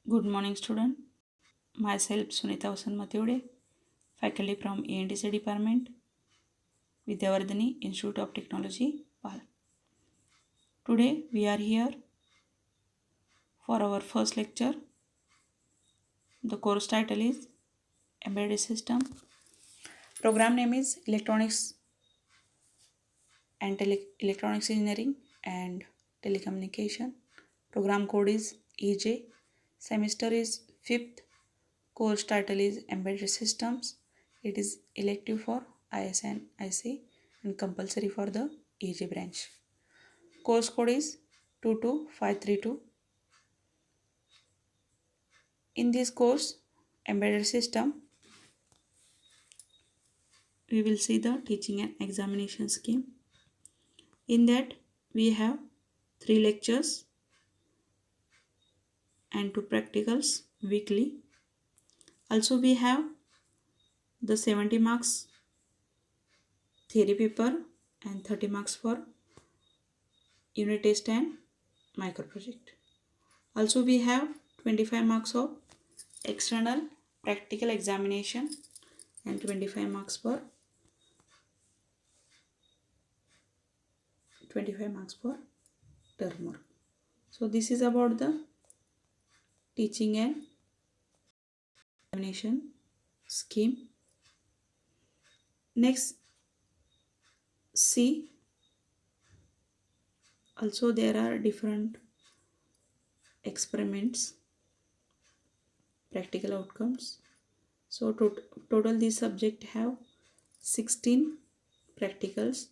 Good morning, student. Myself, Sunita Vasan Mathude, faculty from ENTC Department, Vidyavardhani Institute of Technology, Pal. Today, we are here for our first lecture. The course title is Embedded System. Program name is Electronics Engineering and Telecommunication. Program code is EJ. Semester is 5th. Course title is Embedded Systems. It is elective for IS and IC and compulsory for the EJ branch. Course code is 22532. In this course, Embedded System, we will see the teaching and examination scheme. In that, we have 3 lectures and 2 practicals weekly. Also, we have the 70 marks theory paper and 30 marks for unit test and micro project. Also, we have 25 marks of external practical examination and 25 marks for term work. So this is about the teaching and examination scheme. Next, see, also there are different experiments, practical outcomes. So total this subject have 16 practicals.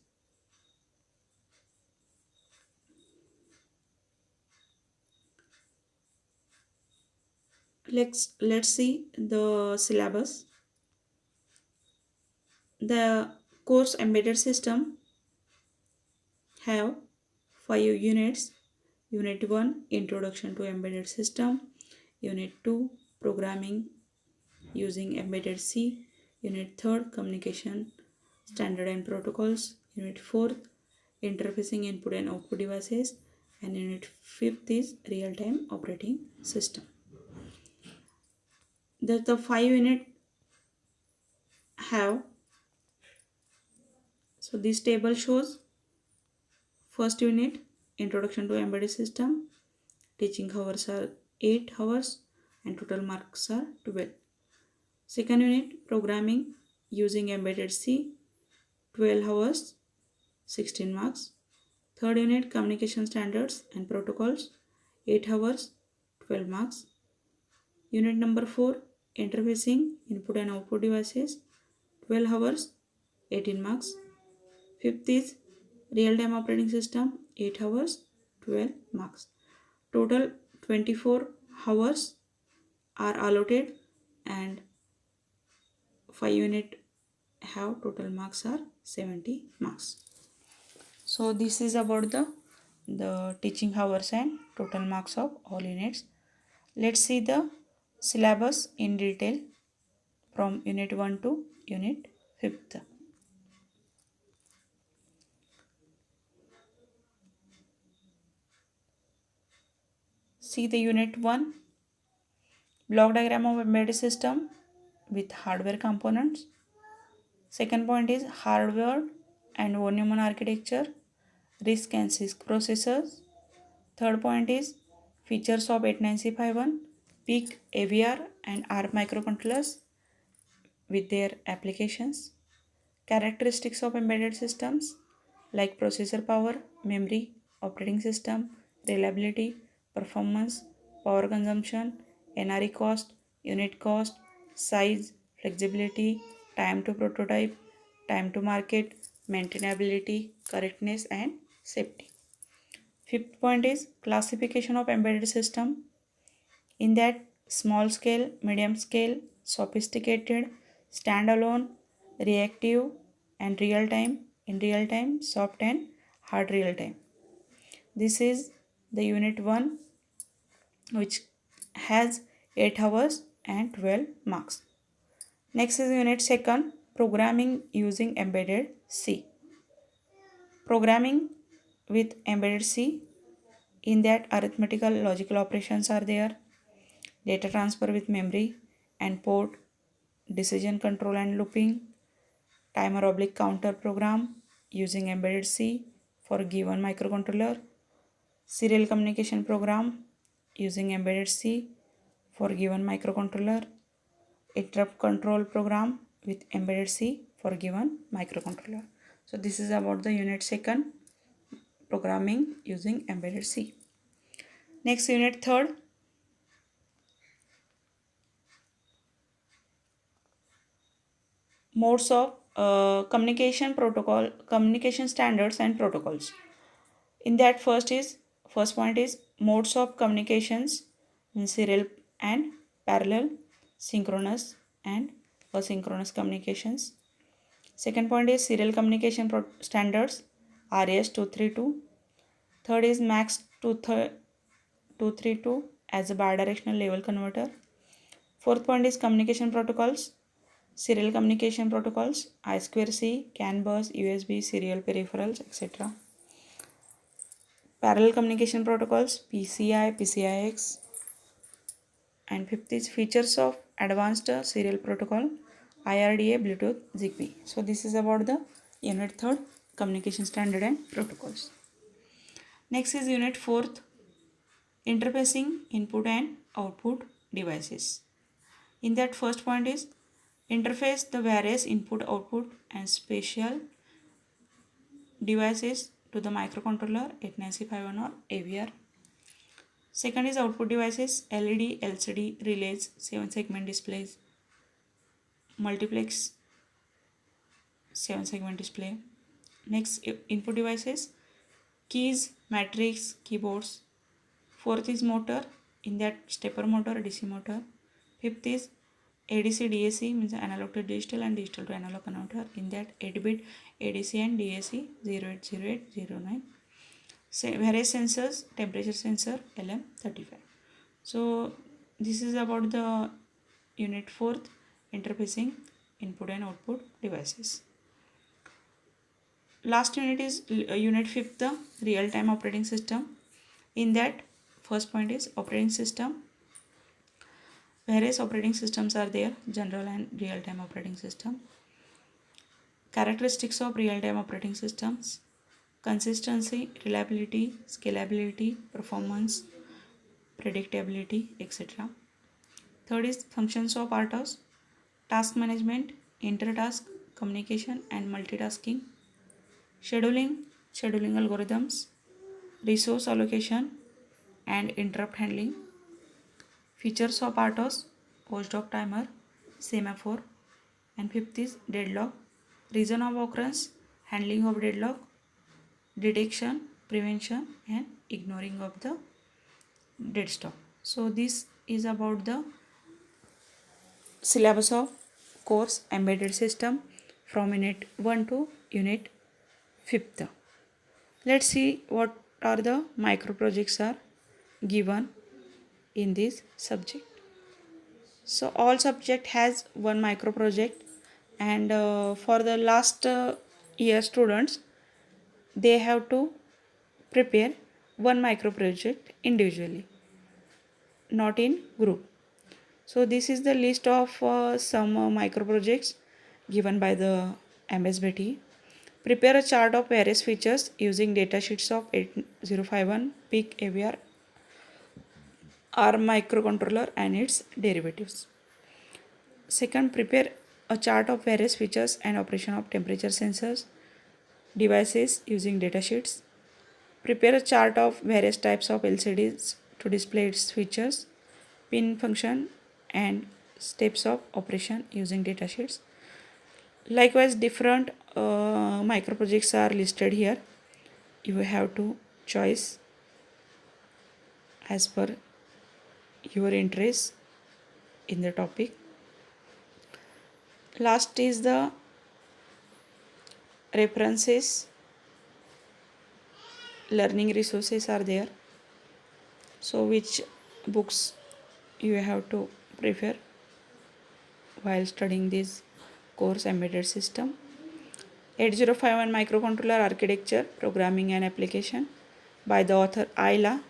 Let's see the syllabus. The course Embedded System have 5 units. Unit 1 Introduction to Embedded System, Unit 2 Programming using Embedded C, Unit 3 Communication Standard and Protocols, Unit 4 Interfacing Input and Output Devices, and Unit 5 is Real-Time Operating System. The 5 unit have, so this table shows first unit Introduction to Embedded System, teaching hours are 8 hours and total marks are 12. Second unit Programming using Embedded C, 12 hours, 16 marks. Third unit Communication Standards and Protocols, 8 hours, 12 marks. Unit number 4 Interfacing Input and Output Devices, 12 hours, 18 marks. Fifth is Real-Time Operating System, 8 hours, 12 marks. Total 24 hours are allotted and 5 unit have total marks are 70 marks. So this is about the teaching hours and total marks of all units. Let's see the syllabus in detail from unit 1 to unit 5th. See the unit 1 block diagram of embedded system with hardware components. Second point is hardware and von Neumann architecture, RISC and CISC processors. Third point is features of 89651, PIC, AVR and ARM microcontrollers with their applications. Characteristics of embedded systems like processor power, memory, operating system, reliability, performance, power consumption, NRE cost, unit cost, size, flexibility, time to prototype, time to market, maintainability, correctness and safety. Fifth point is classification of embedded system. In that small scale, medium scale, sophisticated, standalone, reactive and real time, in real time, soft and hard real time. This is the unit 1 which has 8 hours and 12 marks. Next is unit 2 programming using embedded C. Programming with embedded C, in that arithmetical logical operations are there. data transfer with memory and port, decision control and looping, timer oblique counter program using embedded C for given microcontroller, serial communication program using embedded C for given microcontroller, interrupt control program with embedded C for given microcontroller. So this is about the unit second, programming using embedded C. Next, unit third, modes of communication standards and protocols. In that, first point is modes of communications in serial and parallel, synchronous and asynchronous communications. Second point is serial communication standards, RS-232. Third is MAX 232 as a bidirectional level converter. Fourth point is communication protocols, serial communication protocols, I2C, CAN bus, USB, serial peripherals, etc. Parallel communication protocols, PCI, PCIX. And fifth is features of advanced serial protocol, IRDA, Bluetooth, Zigbee. So this is about the unit third, communication standard and protocols. Next is unit fourth, interfacing input and output devices. In that, first point is interface the various input, output and spatial devices to the microcontroller, 89651 or AVR. Second is output devices, LED, LCD, relays, 7-segment displays, multiplex, 7-segment display. Next, input devices, keys, matrix, keyboards. Fourth is motor, in that stepper motor, DC motor. Fifth is ADC, DAC, means analog to digital and digital to analog converter. In that 8-bit ADC and DAC 080809. Various sensors, temperature sensor, LM35. So this is about the unit fourth, interfacing input and output devices. Last unit is unit fifth, the real-time operating system. In that, first point is operating system. Various operating systems are there, general and real-time operating system. Characteristics of real-time operating systems: consistency, reliability, scalability, performance, predictability, etc. Third is functions of RTOS: task management, intertask, communication and multitasking, scheduling, scheduling algorithms, resource allocation and interrupt handling. Features of RTOS: watchdog timer, semaphore. And fifth is deadlock, reason of occurrence, handling of deadlock, detection, prevention and ignoring of the dead stop. So this is about the syllabus of course embedded system from unit 1 to unit 5th. Let's see what are the micro projects are given in this subject. So all subject has one micro project, and for the last year students, they have to prepare one micro project individually, not in group. So this is the list of some micro projects given by the MSBT. Prepare a chart of various features using datasheets of 8051, PIC, AVR, ARM microcontroller and its derivatives. Second, prepare a chart of various features and operation of temperature sensors devices using datasheets. Prepare a chart of various types of LCDs to display its features, pin function and steps of operation using datasheets. Likewise, different micro projects are listed here. You have to choose as per your interest in the topic. Last is the references, learning resources are there. So which books you have to prefer while studying this course embedded system. 8051 microcontroller architecture, programming and application by the author Ayla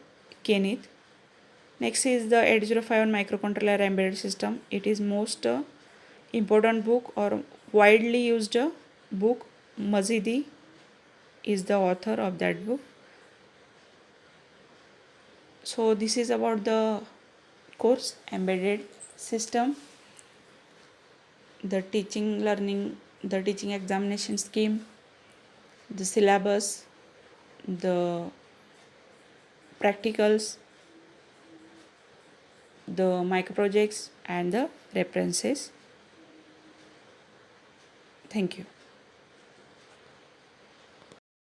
Kenneth. Next is the 805 microcontroller embedded system. It is most important book or widely used book. Mazidi is the author of that book. So this is about the course embedded system, the teaching examination scheme, the syllabus, the practicals, the micro projects and the references. Thank you.